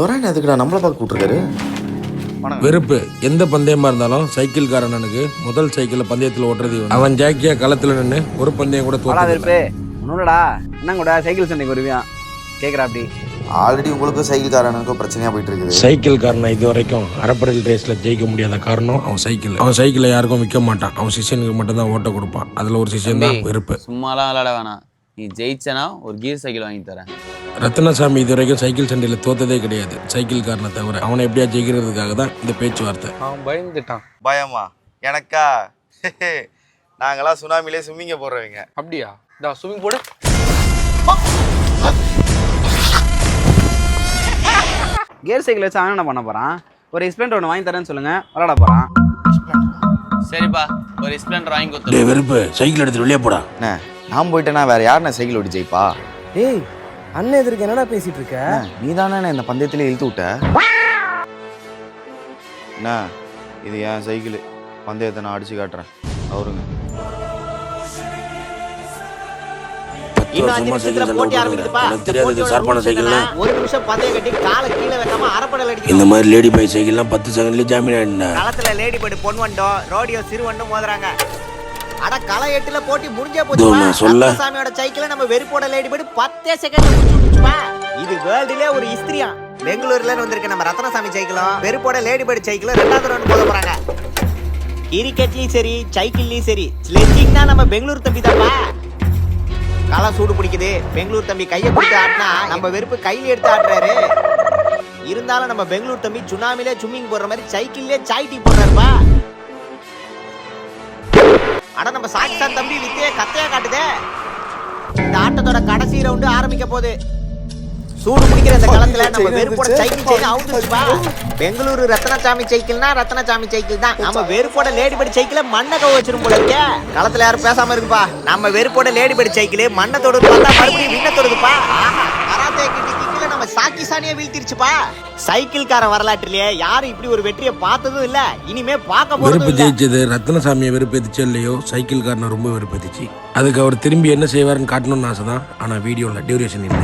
துறைன்னு எதுக்குடா நம்மளை பார்க்க கூப்பிட்டுருக்காரு? வெறுப்பு. எந்த பந்தயமா இருந்தாலும் சைக்கிள்காரனுக்கு முதல் சைக்கிள் பந்தயத்தில் ஓட்டுறது அவன் ஜாக்கியா களத்துல நின்று ஒரு பந்தயம் கூட தோற்றா. வெறுப்பு ஒன்றும்லடா, என்ன கூட சைக்கிள் சண்டைக்கு வருவியான் கேட்குறா. அப்படி ஆல்ரெடி உங்களுக்கும் சைக்கிள்காரனுக்கும் பிரச்சனையா போயிட்டு இருக்குது. சைக்கிள்காரனை இது வரைக்கும் அரைப்படல் ரேஸ்ல ஜெயிக்க முடியாத காரணம் அவன் சைக்கிளை யாருக்கும் விற்க மாட்டான். அவன் சிஷியனுக்கு மட்டும் தான் ஓட்ட கொடுப்பான். அதுல ஒரு சிஷியன் தான் வெறுப்பு. சும்மாலாம் விளையாட வேணாம். நீ ஜெயிச்சனா ஒரு கீர் சைக்கிள் வாங்கி தரேன். ரத்னசாமி இது வரைக்கும் சைக்கிள் சண்டையில் தோத்ததே கிடையாது, சைக்கிள்காரனை தவிர. அவனை எப்படியா ஜெயிக்கிறதுக்காக தான் இந்த பேச்சுவார்த்தை. அவன் பயந்துட்டான். பயமா எனக்கா? நாங்களாம் சுனாமிலே ஸ்விம்மிங்க போடுறவங்க. அப்படியா? இந்த ஸ்விம்மிங் போடு. கியர் சைக்கிள் வச்சு அவன் என்ன பண்ண போகிறான்? ஒரு ஸ்ப்ளெண்டர் ஒன்று வாங்கி தரேன்னு சொல்லுங்க, விளாட போகிறான். சரிப்பா, ஒரு ஸ்ப்ளெண்டர் வாங்கி கொடுத்து. வெறுப்பு, சைக்கிள் எடுத்து வெளியே போடா. என்ன நான் போயிட்டேன்னா வேற யாருண்ணே சைக்கிள் ஓட்டி ஜெயிப்பா? ஏய் அண்ணன் எதிர்க்கு என்னடா பேசிட்டு இருக்க? நீ தானே இந்த பந்தயத்திலே இழுத்து விட்ட. என்ன இது என் சைக்கிள், பந்தயத்தை நான் அடிச்சு காட்டுறேன். அவருங்க இன்னும் 5 நிமிஷத்துல போட்டி ஆரம்பிக்குதுப்பா. ஒரு நிமிஷம் பந்தயம் கட்டி காலை கீழே வைக்காம அரப்படல் அடிக்கணும். இந்த மாதிரி லேடி பை சைக்கிள்லாம் 10 செகண்ட்ல ஜாமீன் ஆயிடுனா. களத்துல லேடி பேர்டு பொன் வண்டோ ரோடியோ சிறு வண்டும் மோதுறாங்க. அட களை 8ல போட்டி முடிஞ்சே போச்சுப்பா. சாமியோட சைக்கிளை நம்ம வெறுப்போட லேடி பேர்டு 10 செகண்ட்ல முடிச்சுப்பா. இது வேர்ல்டுலயே ஒரு ஹிஸ்டரியா. பெங்களூர்ல வந்திருக்க நம்ம ரத்னசாமி சைக்கிளும் வெறுப்போட லேடி பேர்டு சைக்கிளும் 2வது ரவுண்ட் போக போறாங்க. கிரிக்கெட்லயும் சரி சைக்கிள்லயும் சரி ஸ்லெட்ஜிங்னா நம்ம பெங்களூர் தம்பி தான்ப்பா. களை சூடு பிடிக்குது. பெங்களூர் தம்பி கையை பிடித்து ஆட்டினா நம்ம வெறுப்பு கையில் எடுத்து ஆட்டுறாரு. இருந்தாலும் நம்ம பெங்களூர் தம்பி சுனாமிலே சும்மிங் போடுற மாதிரி சைக்கிள்லே சாய் டீ போடுறாருப்பா. ஆனா நம்ம சாக்சான் தம்பி வித்தைய கத்தையா காட்டுதே. இந்த ஆட்டத்தோட கடைசி ரவுண்டு ஆரம்பிக்க போகுது. சூடு பிடிக்கிற இந்த களத்துல நம்ம வெறுப்போட சைக்கிள் செயின் அவுந்துச்சுப்பா. பெங்களூரு ரத்னசாமி சைக்கிள்னா ரத்னசாமி சைக்கிள் தான். நம்ம வெறுப்போட லேடிபேர்டு சைக்கிள மண்ணை கவ வச்சிரும் போல இருக்கே. களத்துல யாரும் பேசாம இருக்குப்பா. நம்ம வெறுப்போட லேடிபேர்டு சைக்கிள் மண்ணை தொடுது பார்த்தா மறுபடியும் விண்ண தொடுதுப்பா. கராத்தே கிட்டில நம்ம சாக்கி சானியா வீழ்த்திருச்சுப்பா. சைக்கிள்கார வரலாற்றிலேயே யாரும் இப்படி ஒரு வெற்றியை பார்த்ததும் இல்ல, இனிமே பார்க்க போறதும் வெறுப்பு இல்ல. ஜெயிச்சது ரத்னசாமியை வெறுப்பேத்துச்சு இல்லையோ, சைக்கிள்காரனை ரொம்ப வெறுப்பேத்துச்சு. அதுக்கு அவர் திரும்பி என்ன செய்வாருன்னு காட்டணும்னு ஆசை தான். ஆனா வீடியோல டியூரேஷன் இல்லை.